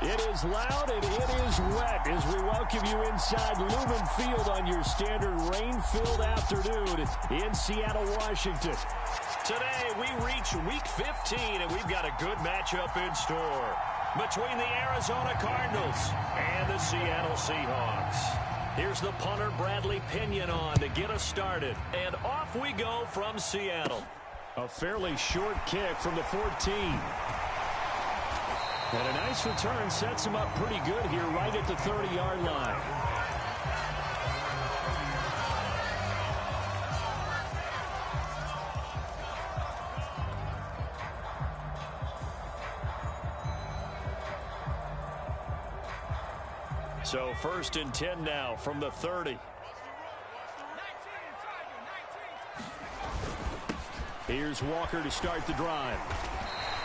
It is loud and it is wet as we welcome you inside Lumen Field on your standard rain-filled afternoon in Seattle, Washington. Today we reach Week 15 and we've got a good matchup in store between the Arizona Cardinals and the Seattle Seahawks. Here's the punter Bradley Pinion on to get us started. And off we go from Seattle. A fairly short kick from the 14. And a nice return sets him up pretty good here right at the 30-yard line. So 1st and 10 now from the 30. Here's Walker to start the drive.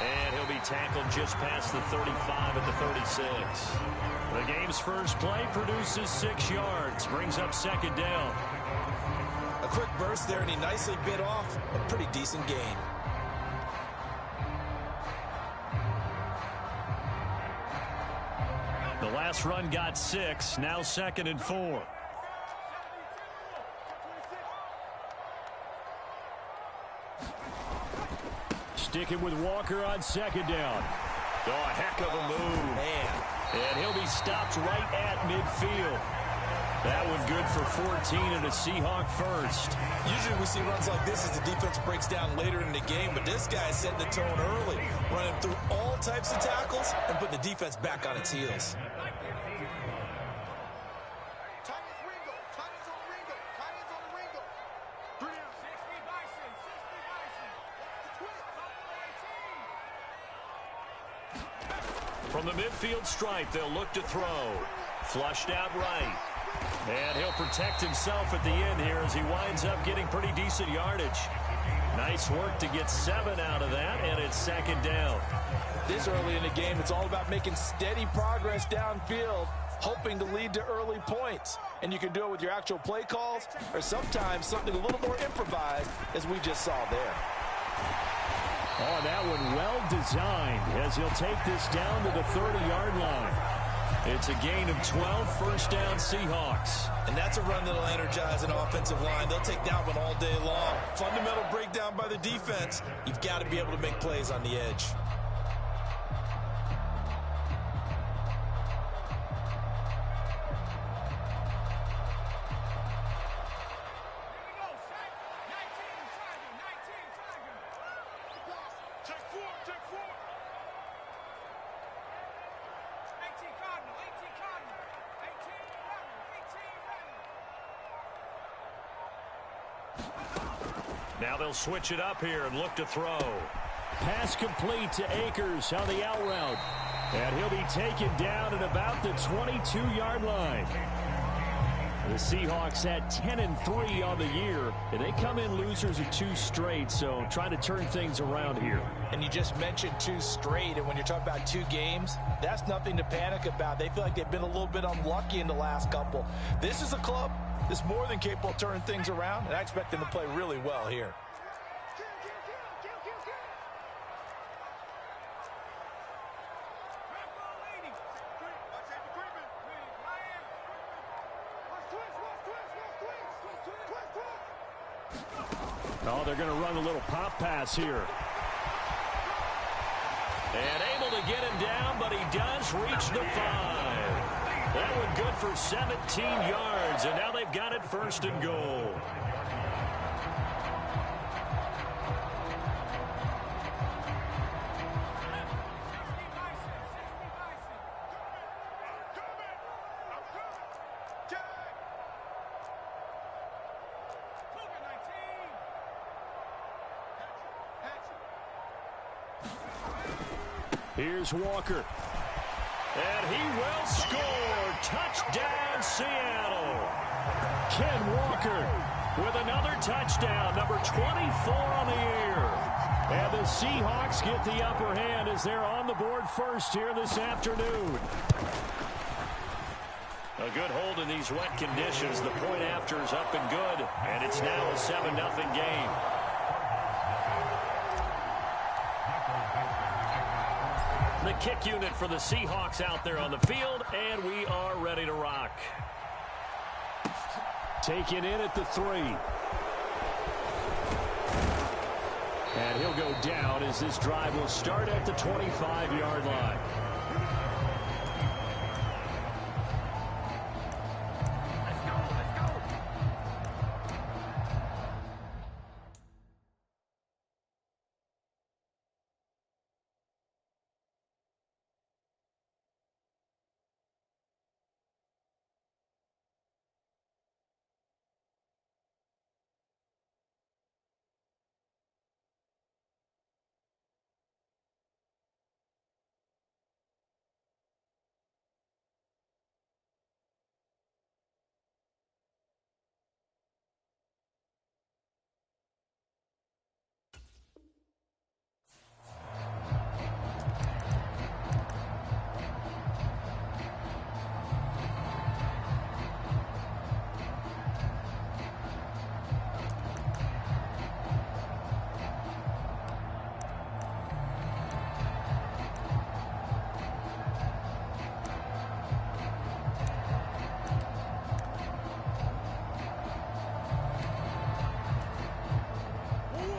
And he'll be tackled just past the 35 at the 36. The game's first play produces 6 yards, brings up 2nd down. A quick burst there, and he nicely bit off a pretty decent gain. The last run got 6, now 2nd and 4. Sticking with Walker on 2nd down. Oh, a heck of a move. Man. And he'll be stopped right at midfield. That one good for 14 and a Seahawk first. Usually we see runs like this as the defense breaks down later in the game, but this guy's setting the tone early, running through all types of tackles and putting the defense back on its heels. From the midfield stripe, they'll look to throw. Flushed out right. And he'll protect himself at the end here as he winds up getting pretty decent yardage. Nice work to get 7 out of that, and it's 2nd down. This early in the game, it's all about making steady progress downfield, hoping to lead to early points. And you can do it with your actual play calls or sometimes something a little more improvised, as we just saw there. Oh, that one well designed as he'll take this down to the 30-yard line. It's a gain of 12, 1st down Seahawks. And that's a run that'll energize an offensive line. They'll take that one all day long. Fundamental breakdown by the defense. You've got to be able to make plays on the edge. Now they'll switch it up here and look to throw. Pass complete to Akers on the out route. And he'll be taken down at about the 22-yard line. The Seahawks had 10-3 on the year, and they come in losers of 2 straight, so trying to turn things around here. And you just mentioned 2 straight, and when you're talking about 2 games, that's nothing to panic about. They feel like they've been a little bit unlucky in the last couple. This is a club that's more than capable of turning things around, and I expect them to play really well here. Oh, they're going to run a little pop pass here. And able to get him down, but he does reach the 5. That one good for 17 yards, and now they've got it 1st and goal. Here's Walker. And he will score. Touchdown, Seattle. Ken Walker with another touchdown, number 24 on the year. And the Seahawks get the upper hand as they're on the board first here this afternoon. A good hold in these wet conditions. The point after is up and good, and it's now a 7-0 game. The kick unit for the Seahawks out there on the field, and we are ready to rock. Taken in at the 3. And he'll go down as this drive will start at the 25-yard line.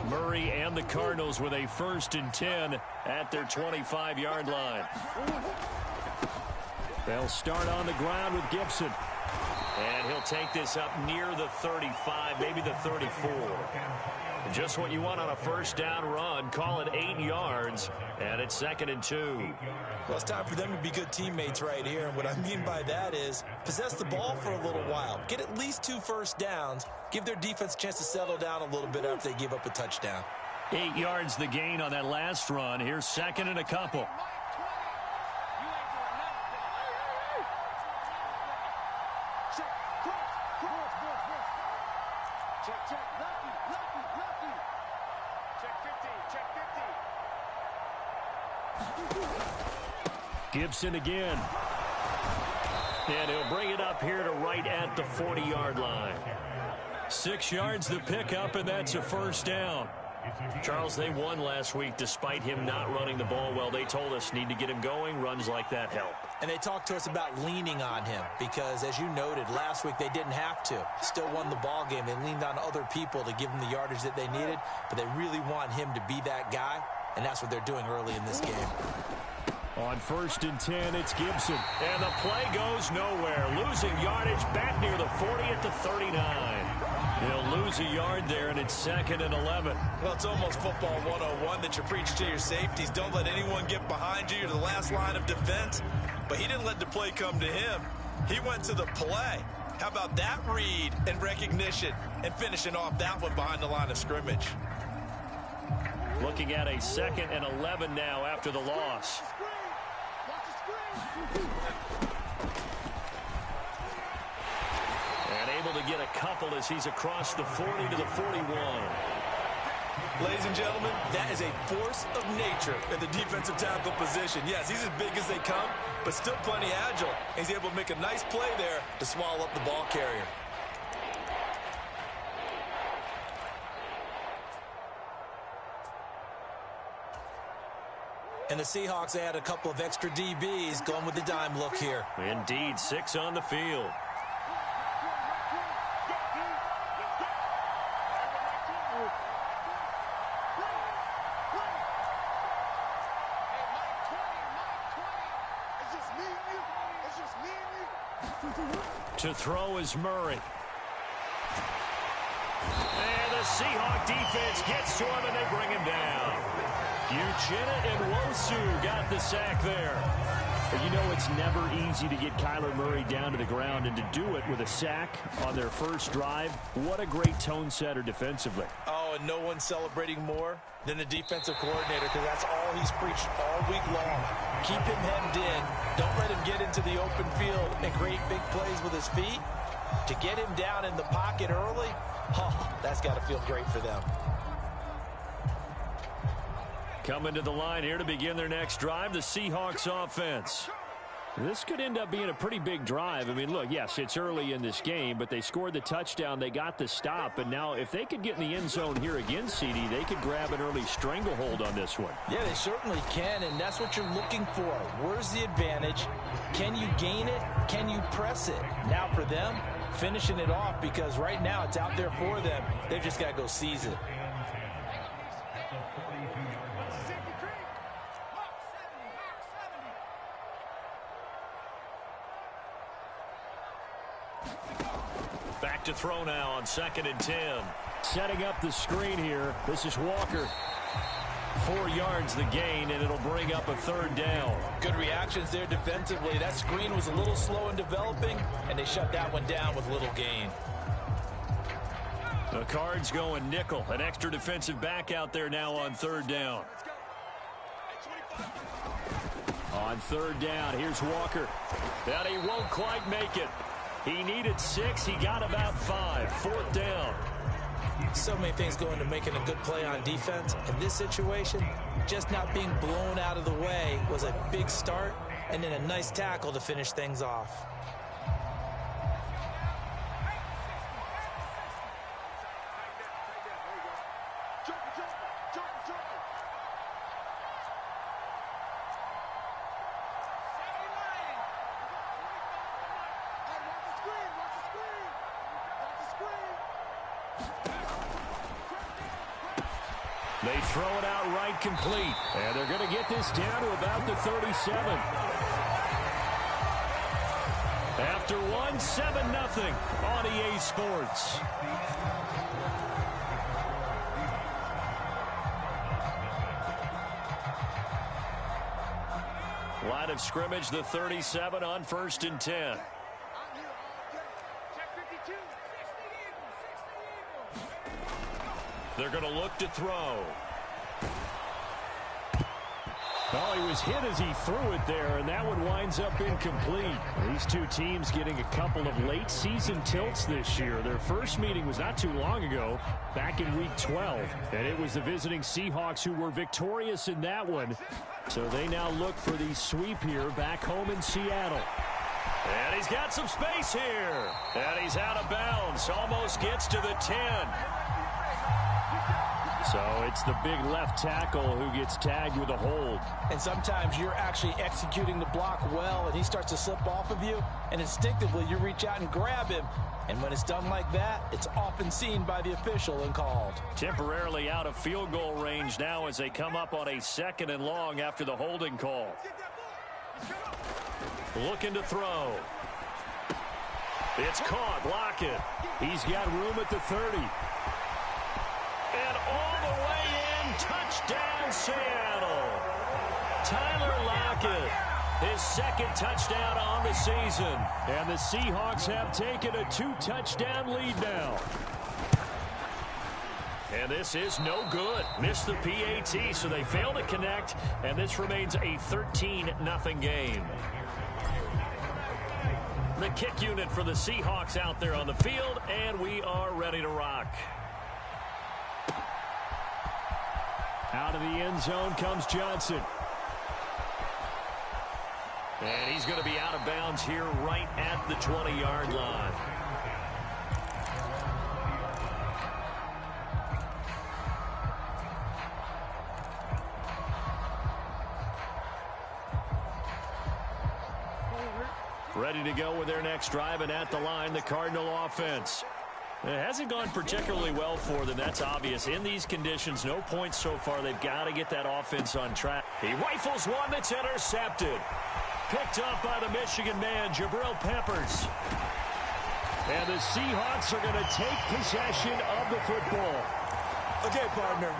Murray and the Cardinals with a 1st and 10 at their 25-yard line. They'll start on the ground with Gibson. And he'll take this up near the 35, maybe the 34. Just what you want on a 1st down run. Call it 8 yards, and it's 2nd and 2. Well, it's time for them to be good teammates right here. And what I mean by that is possess the ball for a little while. Get at least 2 first downs. Give their defense a chance to settle down a little bit after they give up a touchdown. 8 yards the gain on that last run. Here's 2nd and a couple. Gibson again. And he'll bring it up here to right at the 40-yard line. 6 yards the pickup, and that's a 1st down. Charles, they won last week despite him not running the ball well. They told us need to get him going. Runs like that help. And they talked to us about leaning on him because, as you noted, last week they didn't have to. Still won the ball game. They leaned on other people to give them the yardage that they needed, but they really want him to be that guy, and that's what they're doing early in this game. On 1st and 10, it's Gibson. And the play goes nowhere. Losing yardage back near the 40 at the 39. He'll lose a yard there, and it's 2nd and 11. Well, it's almost football 101 that you preach to your safeties. Don't let anyone get behind you. You're the last line of defense. But he didn't let the play come to him. He went to the play. How about that read and recognition and finishing off that one behind the line of scrimmage? Looking at a 2nd and 11 now after the loss. And able to get a couple as he's across the 40 to the 41. Ladies and gentlemen, that is a force of nature in the defensive tackle position. Yes, he's as big as they come, but still plenty agile. He's able to make a nice play there to swallow up the ball carrier. And the Seahawks add a couple of extra DBs going with the dime look here. Indeed, 6 on the field. To throw is Murray. And the Seahawk defense gets to him, and they bring him down. Uchenna and Wosu got the sack there. But you know it's never easy to get Kyler Murray down to the ground, and to do it with a sack on their first drive, what a great tone setter defensively. Oh, and no one's celebrating more than the defensive coordinator, because that's all he's preached all week long. Keep him hemmed in. Don't let him get into the open field and create big plays with his feet. To get him down in the pocket early, oh, that's got to feel great for them. Coming to the line here to begin their next drive, the Seahawks offense. This could end up being a pretty big drive. I mean, look, yes, it's early in this game, but they scored the touchdown. They got the stop. And now if they could get in the end zone here again, CD, they could grab an early stranglehold on this one. Yeah, they certainly can, and that's what you're looking for. Where's the advantage? Can you gain it? Can you press it? Now for them, finishing it off, because right now it's out there for them. They've just got to go seize it. Back to throw now on 2nd and 10. Setting up the screen here. This is Walker. 4 yards the gain, and it'll bring up a 3rd down. Good reactions there defensively. That screen was a little slow in developing, and they shut that one down with little gain. The Cards going nickel. An extra defensive back out there now on 3rd down. On 3rd down, here's Walker. And he won't quite make it. He needed 6. He got about 5. 4th down. So many things go into making a good play on defense. In this situation, just not being blown out of the way was a big start, and then a nice tackle to finish things off. They throw it out right complete. And they're going to get this down to about the 37. After 7-0 on EA Sports. Line of scrimmage, the 37 on 1st and 10. They're going to look to throw. Well, he was hit as he threw it there, and that one winds up incomplete. These two teams getting a couple of late season tilts this year. Their first meeting was not too long ago, back in Week 12. And it was the visiting Seahawks who were victorious in that one. So they now look for the sweep here back home in Seattle. And he's got some space here. And he's out of bounds. Almost gets to the 10. So it's the big left tackle who gets tagged with a hold. And sometimes you're actually executing the block well, and he starts to slip off of you, and instinctively you reach out and grab him. And when it's done like that, it's often seen by the official and called. Temporarily out of field goal range now as they come up on a 2nd and long after the holding call. Looking to throw. It's caught. Lockett. He's got room at the 30. And all the way in, touchdown Seattle. Tyler Lockett, his 2nd touchdown on the season. And the Seahawks have taken a 2-touchdown lead now. And this is no good. Missed the PAT, so they fail to connect, and this remains a 13-0 game. The kick unit for the Seahawks out there on the field, and we are ready to rock. Out of the end zone comes Johnson. And he's going to be out of bounds here right at the 20-yard line. Ready to go with their next drive, and at the line, the Cardinal offense. It hasn't gone particularly well for them. That's obvious. In these conditions, no points so far. They've got to get that offense on track. He rifles one that's intercepted. Picked up by the Michigan man, Jabril Peppers. And the Seahawks are going to take possession of the football. Okay, partner,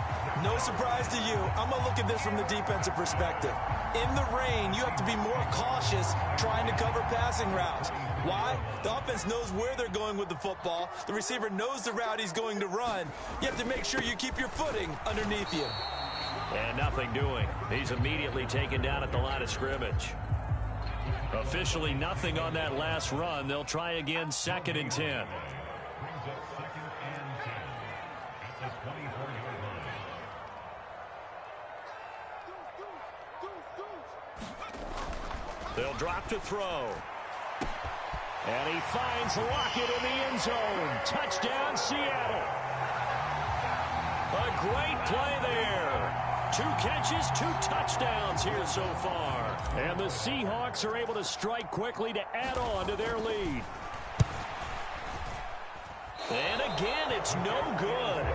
no surprise to you. I'm going to look at this from the defensive perspective. In the rain, you have to be more cautious trying to cover passing routes. Why? The offense knows where they're going with the football. The receiver knows the route he's going to run. You have to make sure you keep your footing underneath you. And nothing doing. He's immediately taken down at the line of scrimmage. Officially nothing on that last run. They'll try again, 2nd and 10. They'll drop to throw. And he finds Lockett in the end zone. Touchdown, Seattle. A great play there. 2 catches, 2 touchdowns here so far. And the Seahawks are able to strike quickly to add on to their lead. And again, it's no good.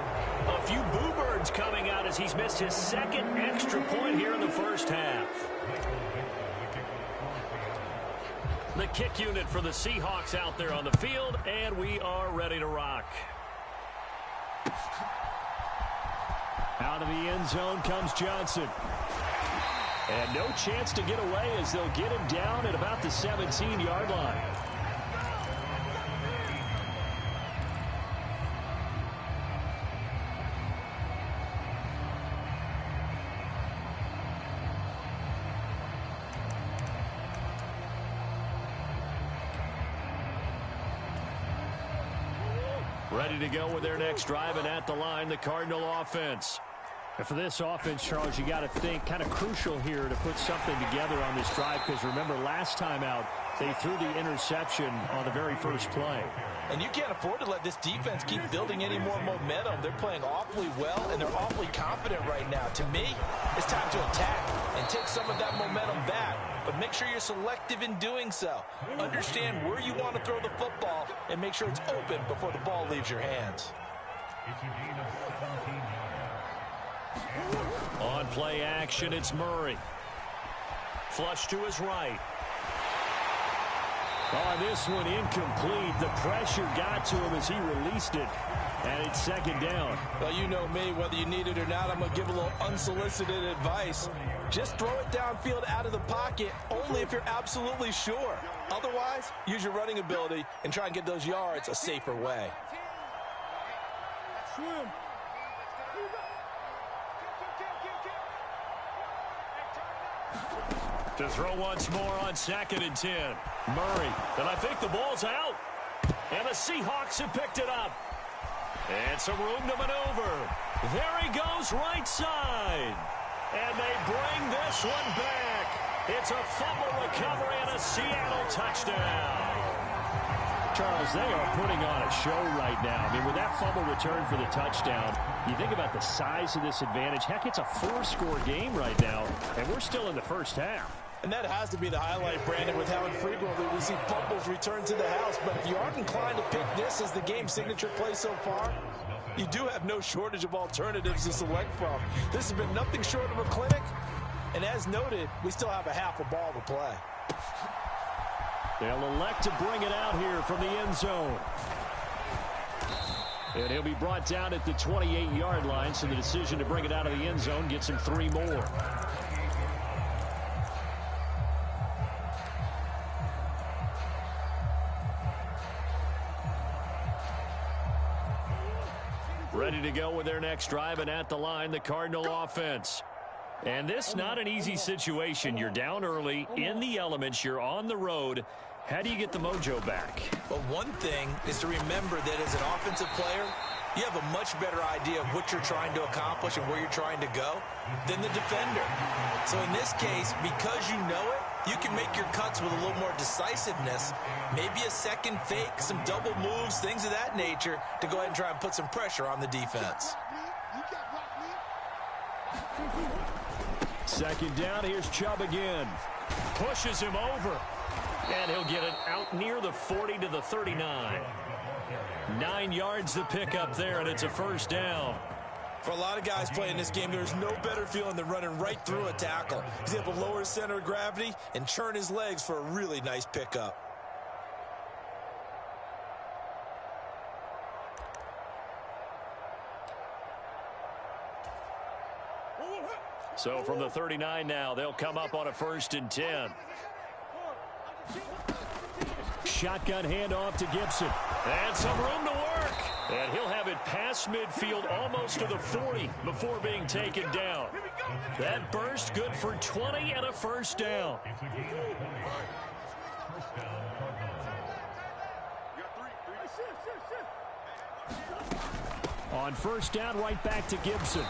A few boo birds coming out as he's missed his 2nd extra point here in the first half. The kick unit for the Seahawks out there on the field, and we are ready to rock. Out of the end zone comes Johnson. And no chance to get away as they'll get him down at about the 17-yard line. Ready to go with their next drive, and at the line, the Cardinal offense. And for this offense, Charles, you got to think kind of crucial here to put something together on this drive, because remember last time out, they threw the interception on the very first play. And you can't afford to let this defense keep building any more momentum. They're playing awfully well, and they're awfully confident right now. To me, it's time to attack and take some of that momentum back, but make sure you're selective in doing so. Understand where you want to throw the football and make sure it's open before the ball leaves your hands. On play action, it's Murray. Flush to his right. On this one, incomplete. The pressure got to him as he released it. And it's 2nd down. Well, you know me, whether you need it or not, I'm going to give a little unsolicited advice. Just throw it downfield out of the pocket, only if you're absolutely sure. Otherwise, use your running ability and try and get those yards a safer way. To throw once more on 2nd and 10. Murray, and I think the ball's out. And the Seahawks have picked it up. And some room to maneuver. There he goes, right side. And they bring this one back. It's a fumble recovery and a Seattle touchdown. Charles, they are putting on a show right now. I mean, with that fumble return for the touchdown, you think about the size of this advantage. Heck, it's a 4-score game right now, and we're still in the first half. And that has to be the highlight, Brandon, with how infrequently we see fumbles return to the house. But if you aren't inclined to pick this as the game's signature play so far, you do have no shortage of alternatives to select from. This has been nothing short of a clinic. And as noted, we still have a half a ball to play. They'll elect to bring it out here from the end zone. And he'll be brought down at the 28-yard line, so the decision to bring it out of the end zone gets him 3 more. Ready to go with their next drive, and at the line, the Cardinal offense. And this not an easy situation. You're down early, in the elements, you're on the road. How do you get the mojo back? Well, one thing is to remember that as an offensive player, you have a much better idea of what you're trying to accomplish and where you're trying to go than the defender. So in this case, because you know it, you can make your cuts with a little more decisiveness, maybe a second fake, some double moves, things of that nature, to go ahead and try and put some pressure on the defense. 2nd down, here's Chubb again. Pushes him over. And he'll get it out near the 40 to the 39. 9 yards to pick up there, and it's a 1st down. For a lot of guys playing this game, there's no better feeling than running right through a tackle. He's able to lower his center of gravity and churn his legs for a really nice pickup. So from the 39 now, they'll come up on a 1st and 10. Shotgun handoff to Gibson. And some room to work. And he'll have it past midfield almost to the 40 before being taken down. That burst good for 20 and a 1st down. On 1st down, right back to Gibson.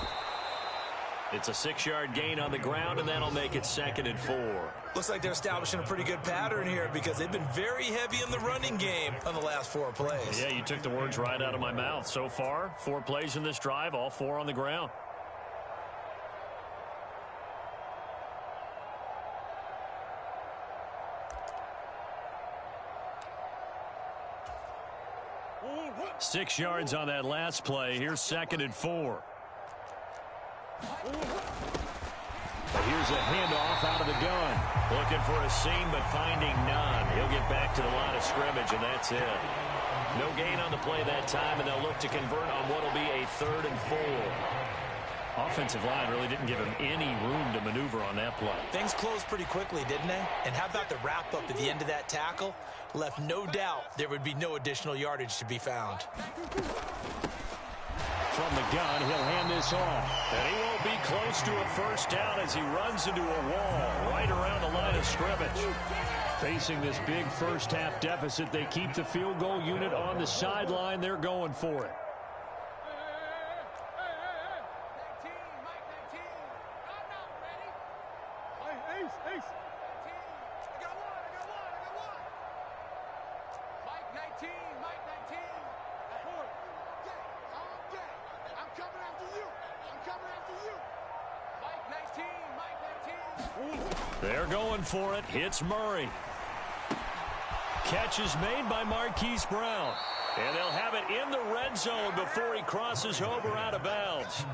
It's a 6-yard gain on the ground, and that'll make it 2nd and 4. Looks like they're establishing a pretty good pattern here because they've been very heavy in the running game on the last 4 plays. Yeah, you took the words right out of my mouth. So far, 4 plays in this drive, all 4 on the ground. Six yards on that last play. Here's 2nd and 4. Here's a handoff out of the gun. Looking for a seam, but finding none. He'll get back to the line of scrimmage, and that's it. No gain on the play that time, and they'll look to convert on what will be a 3rd and 4. Offensive line really didn't give him any room to maneuver on that play. Things closed pretty quickly, didn't they? And how about the wrap-up at the end of that tackle? Left no doubt there would be no additional yardage to be found. From the gun, he'll hand this off. And he won't be close to a first down as he runs into a wall right around the line of scrimmage. Facing this big first-half deficit, they keep the field goal unit on the sideline. They're going for it. They're going for it. Hits Murray. Catch is made by Marquise Brown. And they'll have it in the red zone before he crosses over out of bounds.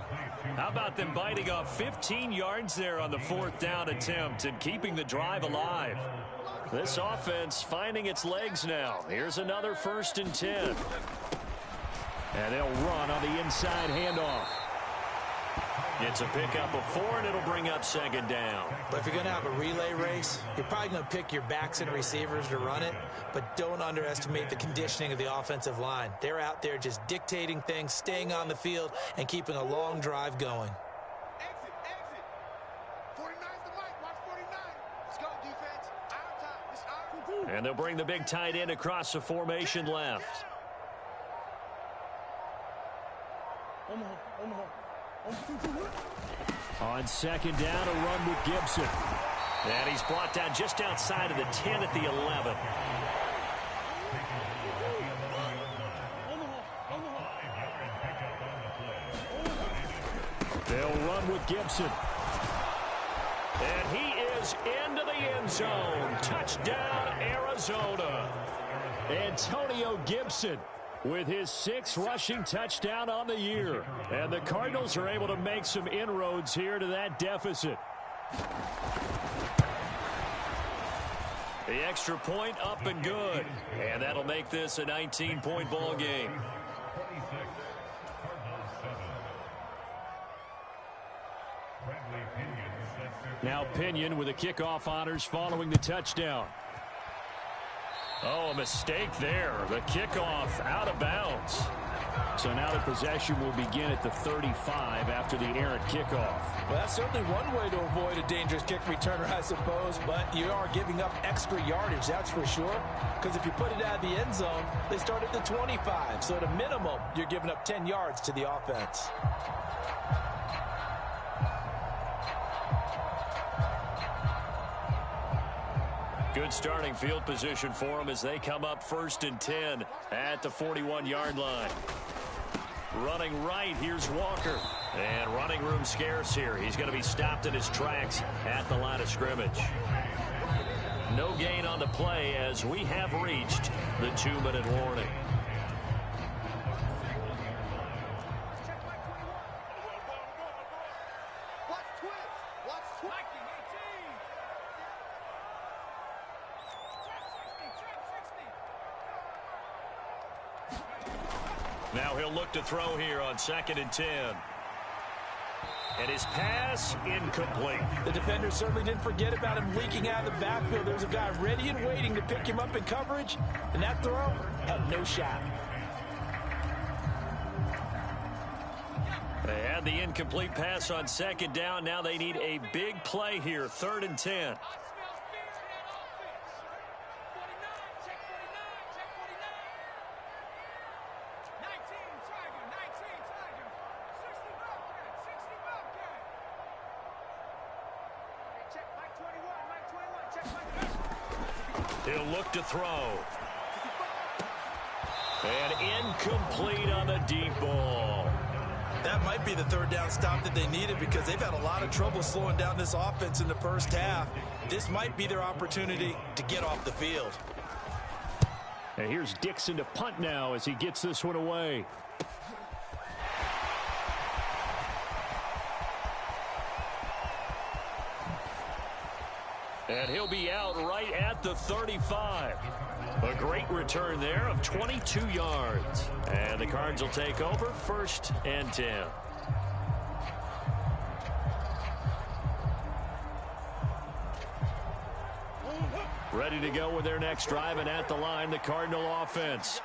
How about them biting off 15 yards there on the 4th down attempt and keeping the drive alive? This offense finding its legs now. Here's another 1st and 10. And they'll run on the inside handoff. It's a pickup of 4, and it'll bring up 2nd down. But if you're going to have a relay race, you're probably going to pick your backs and receivers to run it, but don't underestimate the conditioning of the offensive line. They're out there just dictating things, staying on the field, and keeping a long drive going. Exit, exit. 49's the mic. Watch 49. Let's go, defense. Our time. It's our time. And they'll bring the big tight end across the formation left. On 2nd down, a run with Gibson. And he's brought down just outside of the 10 at the 11. They'll run with Gibson. And he is into the end zone. Touchdown, Arizona. Antonio Gibson with his 6th rushing touchdown on the year. And the Cardinals are able to make some inroads here to that deficit. The extra point up and good. And that'll make this a 19-point ball game. Now Pinion with the kickoff honors following the touchdown. Oh, a mistake there. The kickoff out of bounds. So now the possession will begin at the 35 after the errant kickoff. Well, that's certainly one way to avoid a dangerous kick returner, I suppose, but you are giving up extra yardage, that's for sure. Because if you put it out of the end zone, they start at the 25. So at a minimum, you're giving up 10 yards to the offense. Good starting field position for them as they come up 1st and 10 at the 41-yard line. Running right, here's Walker. And running room scarce here. He's going to be stopped in his tracks at the line of scrimmage. No gain on the play as we have reached the 2-minute warning. Now he'll look to throw here on 2nd and 10. And his pass incomplete. The defender certainly didn't forget about him leaking out of the backfield. There's a guy ready and waiting to pick him up in coverage, and that throw had no shot. They had the incomplete pass on 2nd down. Now they need a big play here, 3rd and 10. He'll look to throw. And incomplete on the deep ball. That might be the third down stop that they needed because they've had a lot of trouble slowing down this offense in the first half. This might be their opportunity to get off the field. And here's Dixon to punt now as he gets this one away. And he'll be out right at the 35. A great return there of 22 yards. And the Cards will take over 1st and 10. Ready to go with their next drive, and at the line, the Cardinal offense.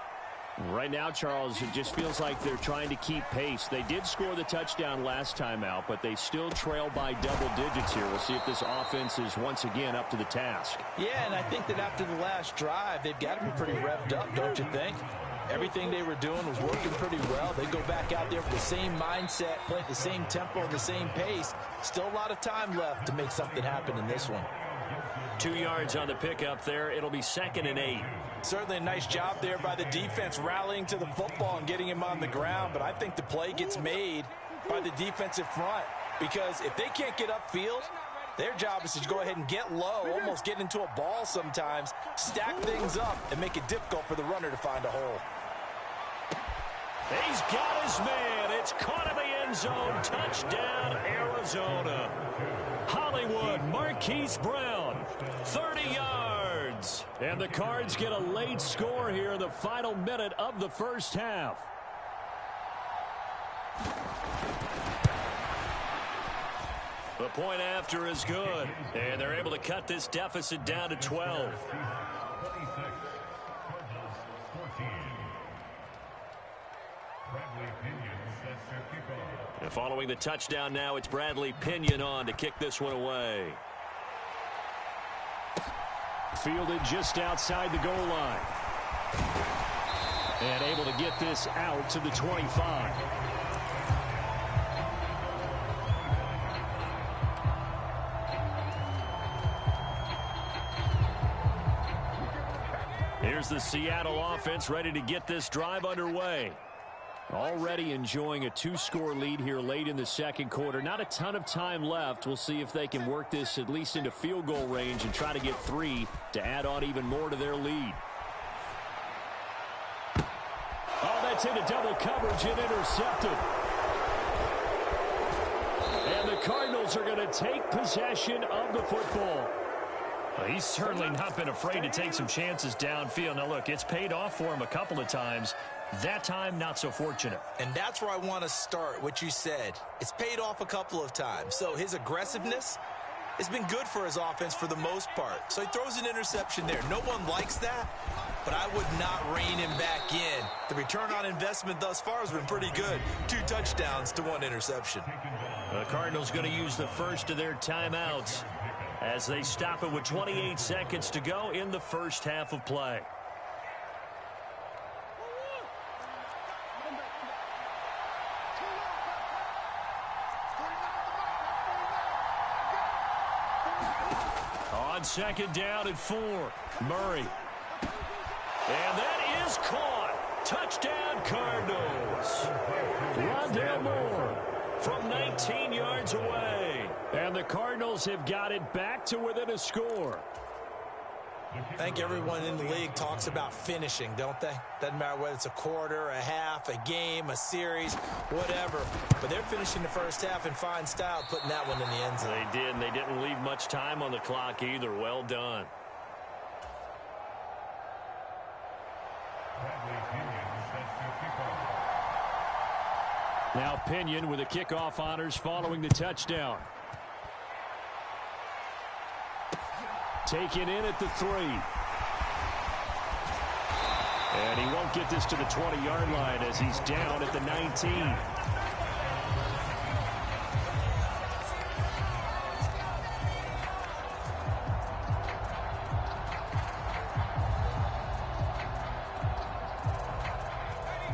Right now, Charles, it just feels like they're trying to keep pace. They did score the touchdown last time out, but they still trail by double digits here. We'll see if this offense is once again up to the task. Yeah, and I think that after the last drive, they've got to be pretty revved up, don't you think? Everything they were doing was working pretty well. They go back out there with the same mindset, play at the same tempo and the same pace. Still a lot of time left to make something happen in this one. 2 yards on the pickup there. It'll be 2nd and 8. Certainly a nice job there by the defense rallying to the football and getting him on the ground. But I think the play gets made by the defensive front because if they can't get upfield, their job is to go ahead and get low, almost get into a ball sometimes, stack things up, and make it difficult for the runner to find a hole. He's got his man. It's caught in the end zone. Touchdown, Arizona. Hollywood, Marquise Brown, 30 yards. And the Cards get a late score here in the final minute of the first half. The point after is good, and they're able to cut this deficit down to 12. And following the touchdown now, it's Bradley Pinion on to kick this one away. Fielded just outside the goal line. And able to get this out to the 25. Here's the Seattle offense ready to get this drive underway. Already enjoying a 2-score lead here late in the second quarter. Not a ton of time left. We'll see if they can work this at least into field goal range and try to get 3 to add on even more to their lead. Oh, that's into double coverage and intercepted. And the Cardinals are going to take possession of the football. Well, he's certainly not been afraid to take some chances downfield. Now, look, it's paid off for him a couple of times. That time, not so fortunate. And that's where I want to start, what you said. It's paid off a couple of times. So his aggressiveness has been good for his offense for the most part. So he throws an interception there. No one likes that, but I would not rein him back in. The return on investment thus far has been pretty good. 2 touchdowns to 1 interception. The Cardinals going to use the first of their timeouts as they stop it with 28 seconds to go in the first half of play. On 2nd down at 4, Murray. And that is caught. Touchdown, Cardinals. Rondale Moore from 19 yards away. And the Cardinals have got it back to within a score. I think everyone in the league talks about finishing, don't they? Doesn't matter whether it's a quarter, a half, a game, a series, whatever. But they're finishing the first half in fine style, putting that one in the end zone. They did, and they didn't leave much time on the clock either. Well done. Now Pinion with the kickoff honors following the touchdown. Taken in at the 3. And he won't get this to the 20-yard line as he's down at the 19.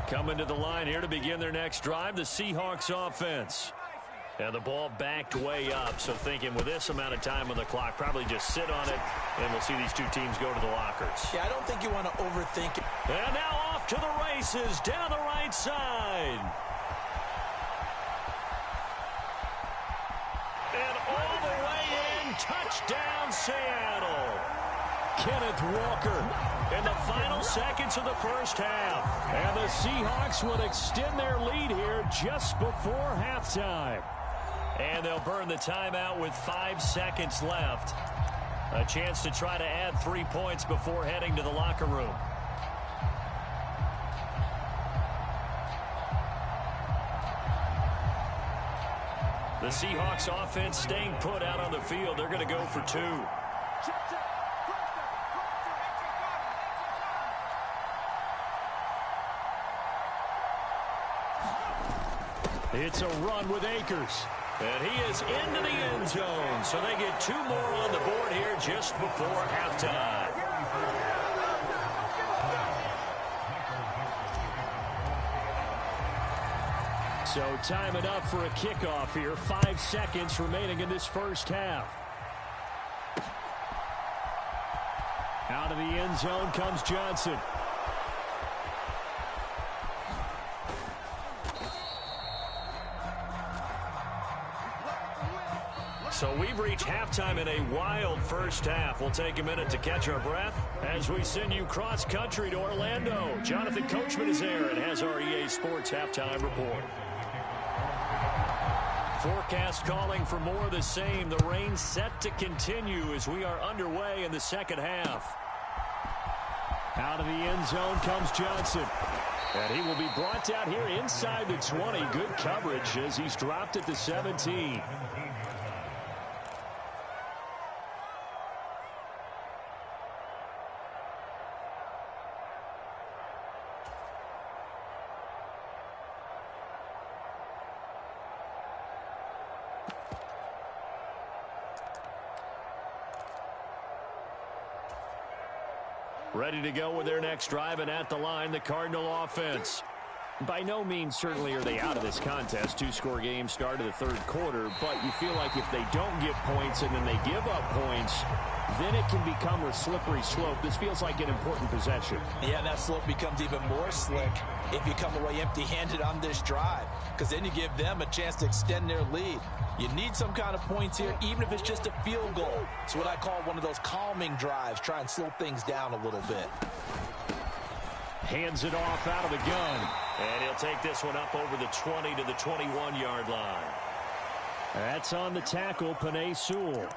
Coming to the line here to begin their next drive, the Seahawks offense. And the ball backed way up, so thinking with this amount of time on the clock, probably just sit on it, and we'll see these two teams go to the lockers. Yeah, I don't think you want to overthink it. And now off to the races down the right side. And all the way in, touchdown Seattle. Kenneth Walker in the final seconds of the first half. And the Seahawks would extend their lead here just before halftime. And they'll burn the timeout with 5 seconds left. A chance to try to add 3 points before heading to the locker room. The Seahawks offense staying put out on the field. They're going to go for 2. It's a run with Akers. And he is into the end zone. So they get 2 more on the board here just before halftime. So time enough for a kickoff here. 5 seconds remaining in this first half. Out of the end zone comes Johnson. So we've reached halftime in a wild first half. We'll take a minute to catch our breath as we send you cross-country to Orlando. Jonathan Coachman is there and has our EA Sports halftime report. Forecast calling for more of the same. The rain set to continue as we are underway in the second half. Out of the end zone comes Johnson. And he will be brought down here inside the 20. Good coverage as he's dropped at the 17. Ready to go with their next drive, and at the line, the Cardinal offense. By no means certainly are they out of this contest. 2-score game start of the third quarter, but you feel like if they don't get points and then they give up points, then it can become a slippery slope. This feels like an important possession. Yeah, that slope becomes even more slick if you come away empty-handed on this drive, because then you give them a chance to extend their lead. You need some kind of points here, even if it's just a field goal. It's what I call one of those calming drives. Try and slow things down a little bit. Hands it off out of the gun. And he'll take this one up over the 20 to the 21-yard line. That's on the tackle, Penei Sewell.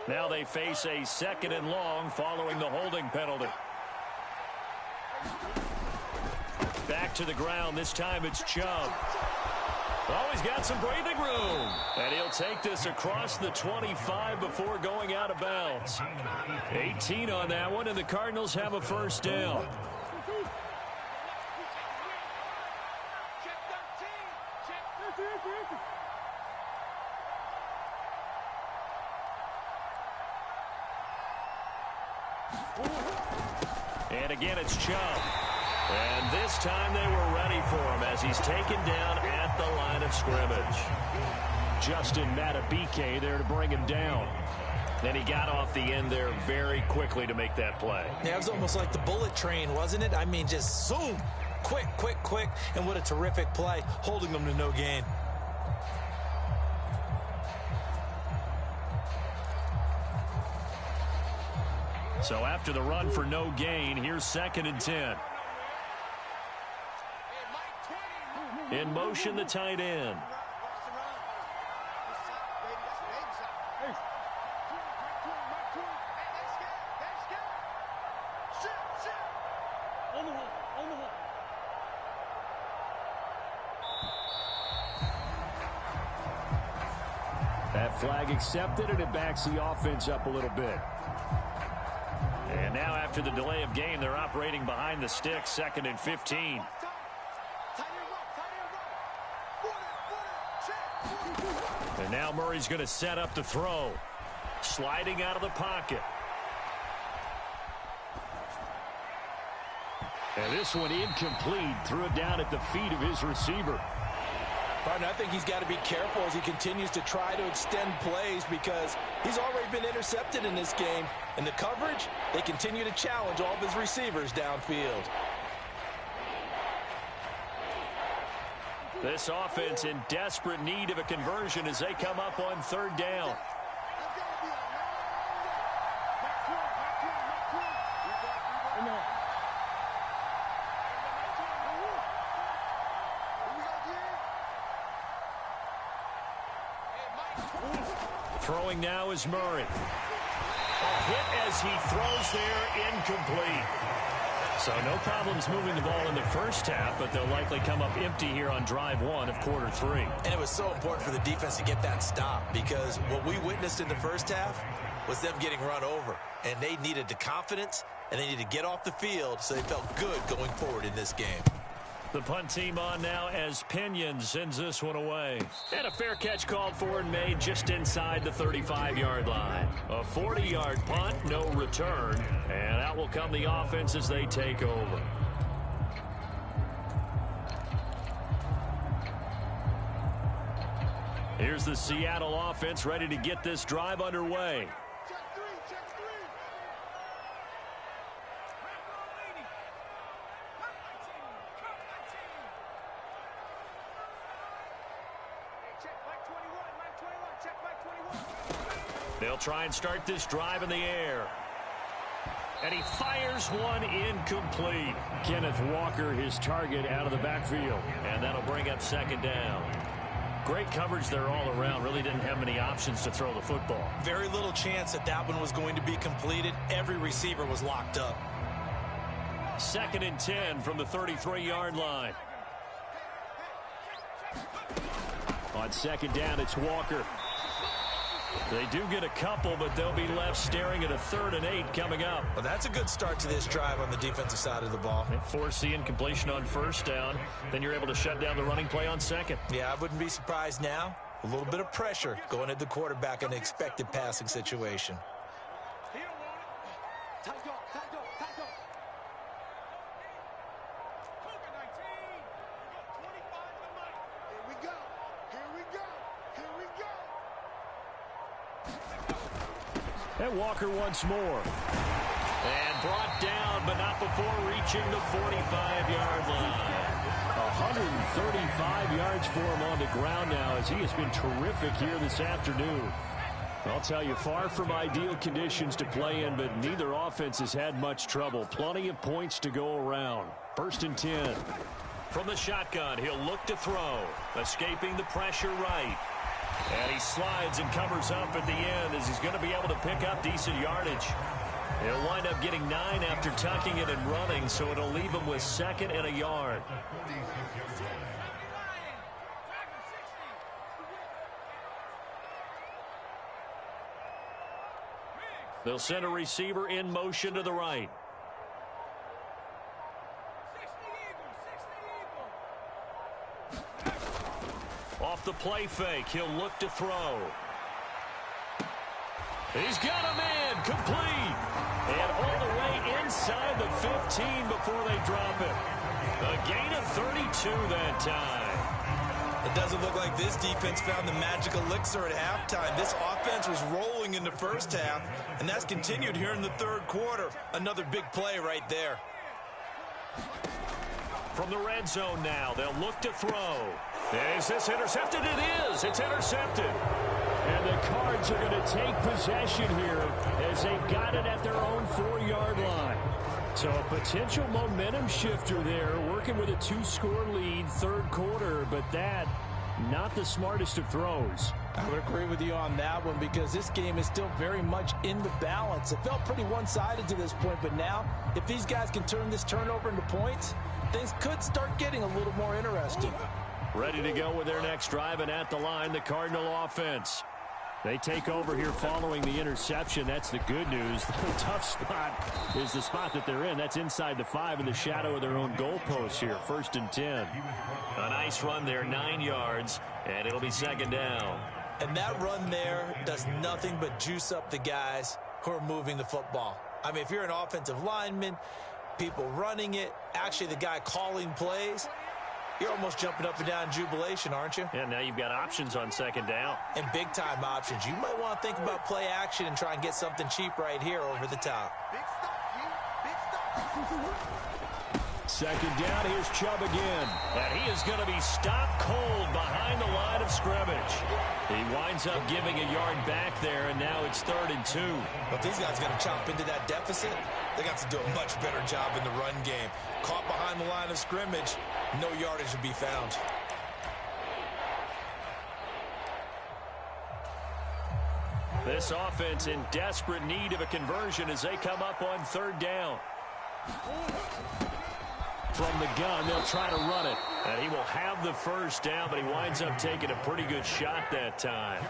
Now they face a 2nd and long following the holding penalty. Back to the ground. This time it's Chubb. Oh, he's got some breathing room. And he'll take this across the 25 before going out of bounds. 18 on that one, and the Cardinals have a first down. And again, it's Chubb. And this time they were ready for him as he's taken down at the line of scrimmage. Justin Matabike there to bring him down. Then he got off the end there very quickly to make that play. Yeah, it was almost like the bullet train, wasn't it? I mean, just zoom. Quick, quick, quick. And what a terrific play, holding them to no gain. So after the run for no gain, here's 2nd and 10. In motion, the tight end. That flag accepted, and it backs the offense up a little bit. And now after the delay of game, they're operating behind the sticks, 2nd and 15. And now Murray's going to set up the throw. Sliding out of the pocket. And this one incomplete. Threw it down at the feet of his receiver. Partner, I think he's got to be careful as he continues to try to extend plays because he's already been intercepted in this game. And the coverage, they continue to challenge all of his receivers downfield. This offense in desperate need of a conversion as they come up on 3rd down. Throwing now is Murray. A hit as he throws there, incomplete. So no problems moving the ball in the first half, but they'll likely come up empty here on drive 1 of quarter 3. And it was so important for the defense to get that stop because what we witnessed in the first half was them getting run over. And they needed the confidence, and they needed to get off the field so they felt good going forward in this game. The punt team on now as Pinion sends this one away. And a fair catch called for and made just inside the 35-yard line. A 40-yard punt, no return. And out will come the offense as they take over. Here's the Seattle offense ready to get this drive underway. They'll try and start this drive in the air. And he fires one incomplete. Kenneth Walker, his target, out of the backfield. And that'll bring up 2nd down. Great coverage there all around. Really didn't have many options to throw the football. Very little chance that that one was going to be completed. Every receiver was locked up. 2nd and 10 from the 33-yard line. On 2nd down, it's Walker. They do get a couple, but they'll be left staring at a 3rd and 8 coming up. Well, that's a good start to this drive on the defensive side of the ball. And force the incompletion on 1st down. Then you're able to shut down the running play on 2nd. Yeah, I wouldn't be surprised now. A little bit of pressure going at the quarterback in an expected passing situation. And Walker once more. And brought down, but not before reaching the 45-yard line. 135 yards for him on the ground now as he has been terrific here this afternoon. I'll tell you, far from ideal conditions to play in, but neither offense has had much trouble. Plenty of points to go around. 1st and 10. From the shotgun, he'll look to throw. Escaping the pressure right. And he slides and covers up at the end as he's going to be able to pick up decent yardage. He'll wind up getting 9 after tucking it and running, so it'll leave him with 2nd and a yard. They'll send a receiver in motion to the right. Off the play fake, he'll look to throw. He's got a man, complete. And all the way inside the 15 before they drop it. A gain of 32 that time. It doesn't look like this defense found the magic elixir at halftime. This offense was rolling in the first half, and that's continued here in the 3rd quarter. Another big play right there. From the red zone now, they'll look to throw. Is this intercepted? It is. It's intercepted. And the Cards are going to take possession here as they've got it at their own 4-yard line. So a potential momentum shifter there, working with a 2-score lead, 3rd quarter, but that, not the smartest of throws. I would agree with you on that one because this game is still very much in the balance. It felt pretty one-sided to this point, but now if these guys can turn this turnover into points, things could start getting a little more interesting. Ready to go with their next drive, and at the line, the Cardinal offense. They take over here following the interception. That's the good news. The tough spot is the spot that they're in. That's inside the 5 in the shadow of their own goalpost here. 1st and 10. A nice run there, 9 yards, and it'll be 2nd down. And that run there does nothing but juice up the guys who are moving the football. I mean, if you're an offensive lineman, people running it, actually the guy calling plays, you're almost jumping up and down in jubilation, aren't you? And now you've got options on 2nd down. And big-time options. You might want to think about play action and try and get something cheap right here over the top. Big stuff, G. Big stuff. 2nd down. Here's Chubb again. And he is going to be stopped cold behind the line of scrimmage. He winds up giving a yard back there, and now it's 3rd and 2. But these guys are going to chop into that deficit. They got to do a much better job in the run game. Caught behind the line of scrimmage, no yardage to be found. This offense in desperate need of a conversion as they come up on 3rd down. From the gun, they'll try to run it. And he will have the 1st down, but he winds up taking a pretty good shot that time.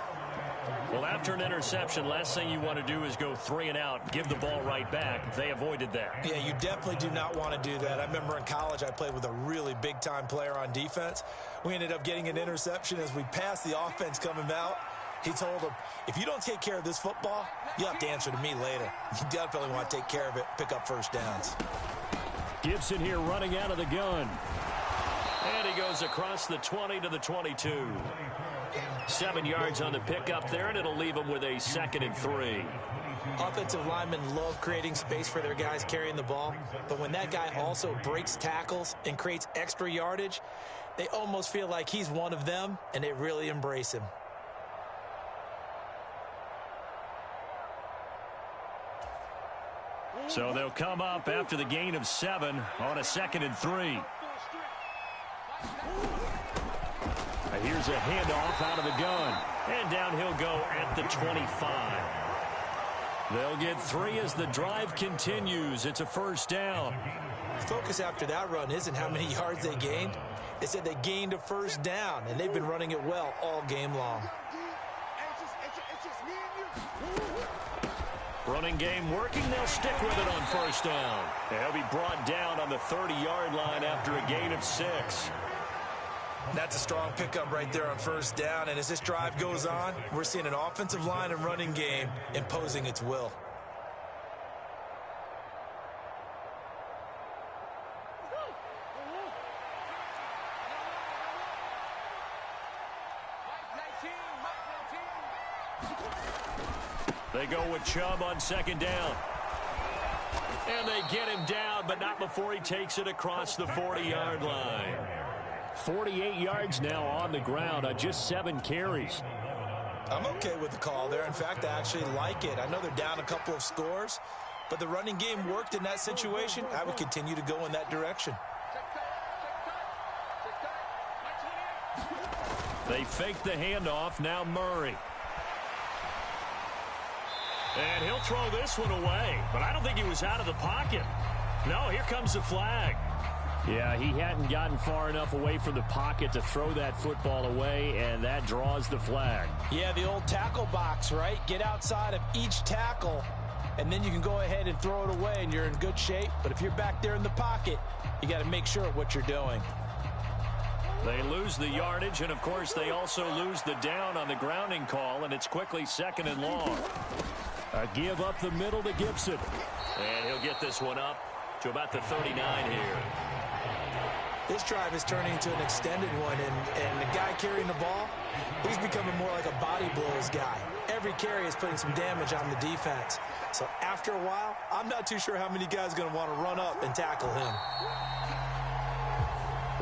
Well, after an interception, last thing you want to do is go 3 and out, give the ball right back. They avoided that. Yeah, you definitely do not want to do that. I remember in college I played with a really big-time player on defense. We ended up getting an interception as we passed the offense coming out. He told him, if you don't take care of this football, you'll have to answer to me later. You definitely want to take care of it, pick up 1st downs. Gibson here running out of the gun. And he goes across the 20 to the 22. 7 yards on the pickup there, and it'll leave him with a 2nd and 3. Offensive linemen love creating space for their guys carrying the ball, but when that guy also breaks tackles and creates extra yardage, they almost feel like he's one of them, and they really embrace him. So they'll come up after the gain of 7 on a 2nd and 3. Here's a handoff out of the gun. And down he'll go at the 25. They'll get 3 as the drive continues. It's a 1st down. The focus after that run isn't how many yards they gained. They said they gained a 1st down, and they've been running it well all game long. It's just me and you. Running game working. They'll stick with it on 1st down. They'll be brought down on the 30-yard line after a gain of 6. That's a strong pickup right there on 1st down. And as this drive goes on, we're seeing an offensive line and running game imposing its will. They go with Chubb on 2nd down. And they get him down, but not before he takes it across the 40-yard line. 48 yards now on the ground on just 7 carries. I'm okay with the call there. In fact, I actually like it. I know they're down a couple of scores, but the running game worked in that situation. I would continue to go in that direction. They fake the handoff. Now Murray. And he'll throw this one away, but I don't think he was out of the pocket. No, here comes the flag. Yeah, he hadn't gotten far enough away from the pocket to throw that football away, and that draws the flag. Yeah, the old tackle box, right? Get outside of each tackle, and then you can go ahead and throw it away, and you're in good shape. But if you're back there in the pocket, you got to make sure of what you're doing. They lose the yardage, and, of course, they also lose the down on the grounding call, and it's quickly 2nd and long. A give up the middle to Gibson. And he'll get this one up to about the 39 here. This drive is turning into an extended one, and the guy carrying the ball, he's becoming more like a body blows guy. Every carry is putting some damage on the defense. So after a while, I'm not too sure how many guys are going to want to run up and tackle him.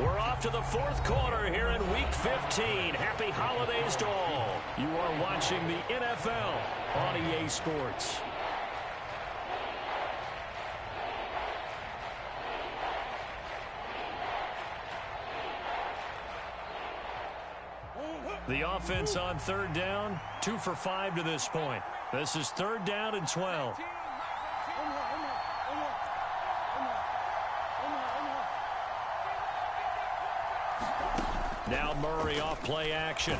We're off to the 4th quarter here in Week 15. Happy holidays to all. You are watching the NFL on EA Sports. The offense on 3rd down, 2 for 5 to this point. This is 3rd down and 12. Now Murray off play action.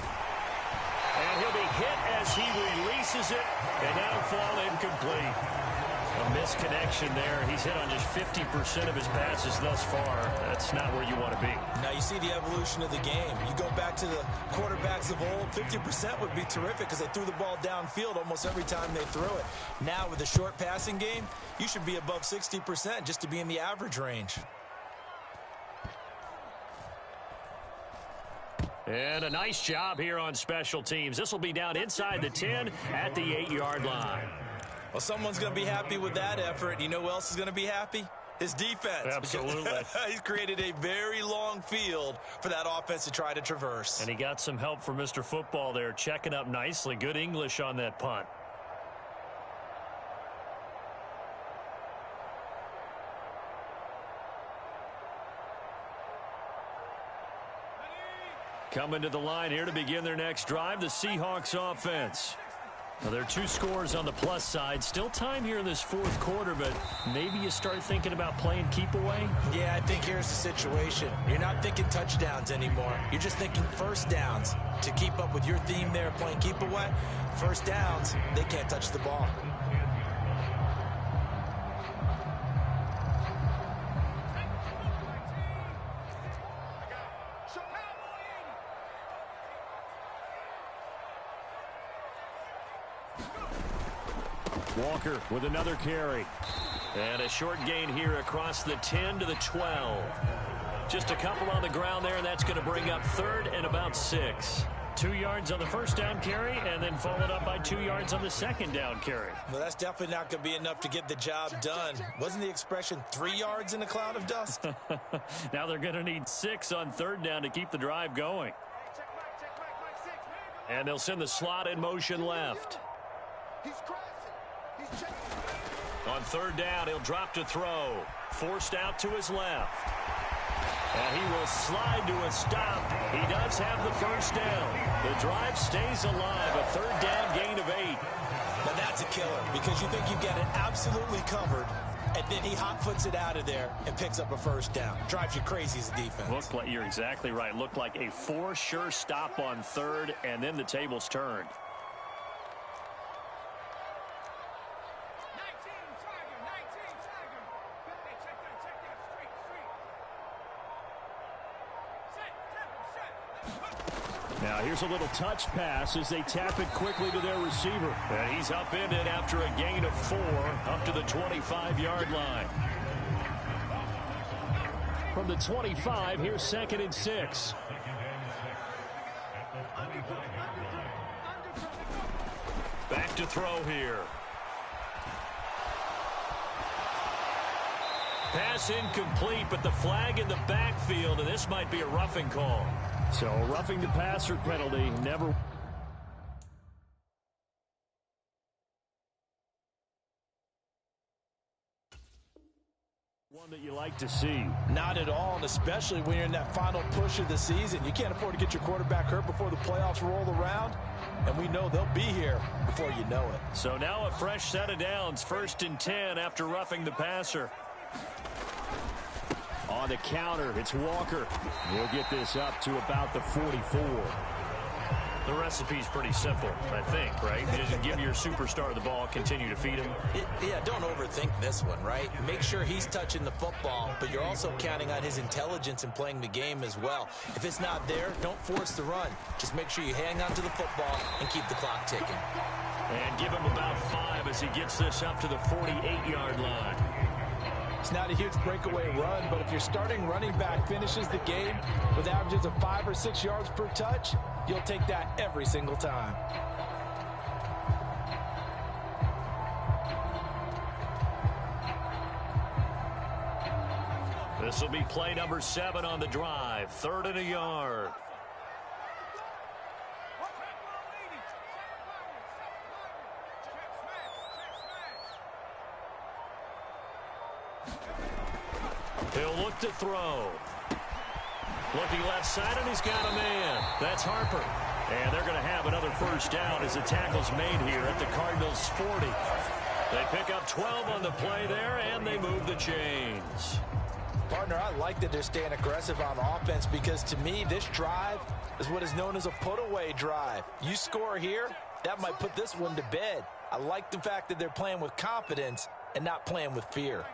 And he'll be hit as he releases it, and that'll fall incomplete. A misconnection there. He's hit on just 50% of his passes thus far. That's not where you want to be. Now you see the evolution of the game. You go back to the quarterbacks of old, 50% would be terrific because they threw the ball downfield almost every time they threw it. Now with the short passing game, you should be above 60% just to be in the average range. And a nice job here on special teams. This will be down inside the 10 at the 8-yard line. Well, someone's going to be happy with that effort. You know who else is going to be happy? His defense. Absolutely. He's created a very long field for that offense to try to traverse. And he got some help from Mr. Football there, checking up nicely. Good English on that punt. Coming to the line here to begin their next drive, the Seahawks offense. Well, there are 2 scores on the plus side. Still time here in this fourth quarter, but maybe you start thinking about playing keep away? Yeah, I think here's the situation. You're not thinking touchdowns anymore. You're just thinking first downs. To keep up with your theme there, playing keep away, first downs, they can't touch the ball. Walker with another carry. And a short gain here across the 10 to the 12. Just a couple on the ground there, and that's going to bring up 3rd and about 6. 2 yards on the first down carry, and then followed up by 2 yards on the second down carry. Well, that's definitely not going to be enough to get the job done. Wasn't the expression 3 yards in a cloud of dust? Now they're going to need 6 on 3rd down to keep the drive going. And they'll send the slot in motion left. On 3rd down, he'll drop to throw. Forced out to his left. And he will slide to a stop. He does have the first down. The drive stays alive. A 3rd down gain of 8. Now that's a killer because you think you've got it absolutely covered, and then he hot-foots it out of there and picks up a first down. Drives you crazy as a defense. You're exactly right. Looked like a for-sure stop on 3rd, and then the tables turned. Now here's a little touch pass as they tap it quickly to their receiver. And he's upended after a gain of 4 up to the 25-yard line. From the 25, here's 2nd and 6. Back to throw here. Pass incomplete, but the flag in the backfield, and this might be a roughing call. So roughing the passer penalty, never. One that you like to see. Not at all, and especially when you're in that final push of the season. You can't afford to get your quarterback hurt before the playoffs roll around, and we know they'll be here before you know it. So now a fresh set of downs, 1st and 10 after roughing the passer. On the counter, it's Walker. He'll get this up to about the 44. The recipe's pretty simple, I think, right? Just give your superstar the ball, continue to feed him. Yeah, don't overthink this one, right? Make sure he's touching the football, but you're also counting on his intelligence in playing the game as well. If it's not there, don't force the run. Just make sure you hang on to the football and keep the clock ticking. And give him about 5 as he gets this up to the 48-yard line. It's not a huge breakaway run, but if your starting running back finishes the game with averages of 5 or 6 yards per touch, you'll take that every single time. This will be play number 7 on the drive. 3rd and a yard. He'll look to throw. Looking left side, and he's got a man. That's Harper. And they're going to have another first down as the tackle's made here at the Cardinals' 40. They pick up 12 on the play there, and they move the chains. Partner, I like that they're staying aggressive on offense because, to me, this drive is what is known as a put-away drive. You score here, that might put this one to bed. I like the fact that they're playing with confidence and not playing with fear.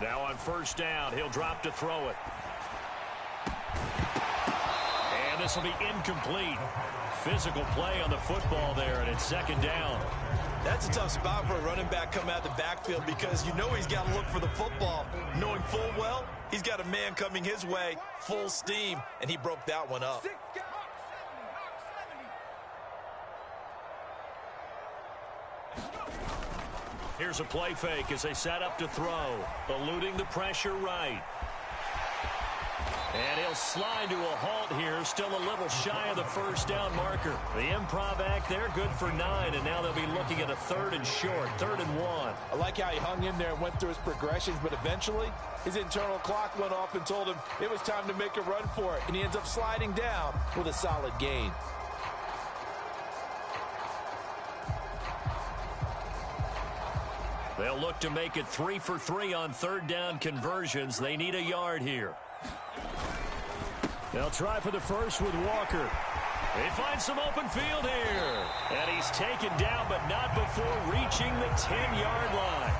Now on first down, he'll drop to throw it. And this will be incomplete. Physical play on the football there, and it's second down. That's a tough spot for a running back coming out of the backfield because you know he's got to look for the football, knowing full well he's got a man coming his way, full steam, and he broke that one up. Here's a play fake as they set up to throw, eluding the pressure right. And he'll slide to a halt here, still a little shy of the first down marker. The improv act there, good for 9, and now they'll be looking at a 3rd and short, 3rd and 1. I like how he hung in there and went through his progressions, but eventually his internal clock went off and told him it was time to make a run for it, and he ends up sliding down with a solid gain. They'll look to make it 3 for 3 on 3rd down conversions. They need a yard here. They'll try for the first with Walker. They find some open field here. And he's taken down, but not before reaching the 10-yard line.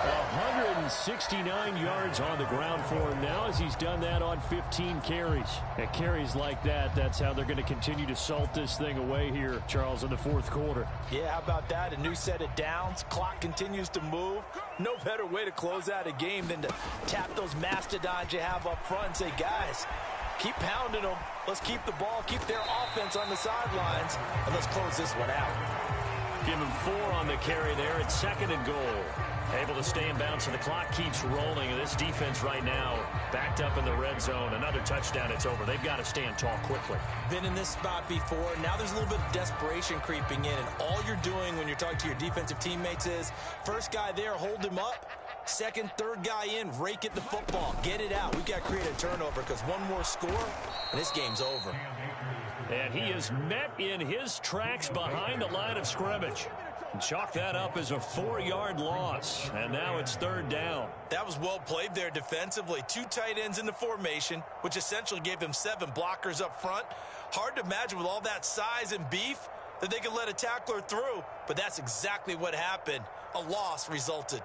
169 yards on the ground for him now as he's done that on 15 carries. And carries like that, that's how they're going to continue to salt this thing away here, Charles, in the 4th quarter. Yeah, how about that? A new set of downs. Clock continues to move. No better way to close out a game than to tap those mastodons you have up front and say, guys, keep pounding them. Let's keep the ball, keep their offense on the sidelines, and let's close this one out. Give him 4 on the carry there. It's 2nd and goal. Able to stay in bounds, so the clock keeps rolling. And this defense right now backed up in the red zone. Another touchdown, it's over. They've got to stand tall quickly. Been in this spot before. Now there's a little bit of desperation creeping in. And all you're doing when you're talking to your defensive teammates is, first guy there, hold him up. Second, third guy in, rake at the football. Get it out. We've got to create a turnover because one more score, and this game's over. And he is met in his tracks behind the line of scrimmage. Chalk that up as a 4-yard loss, and now it's 3rd down. That was well played there defensively. 2 tight ends in the formation, which essentially gave them 7 blockers up front. Hard to imagine with all that size and beef that they could let a tackler through, but that's exactly what happened. A loss resulted.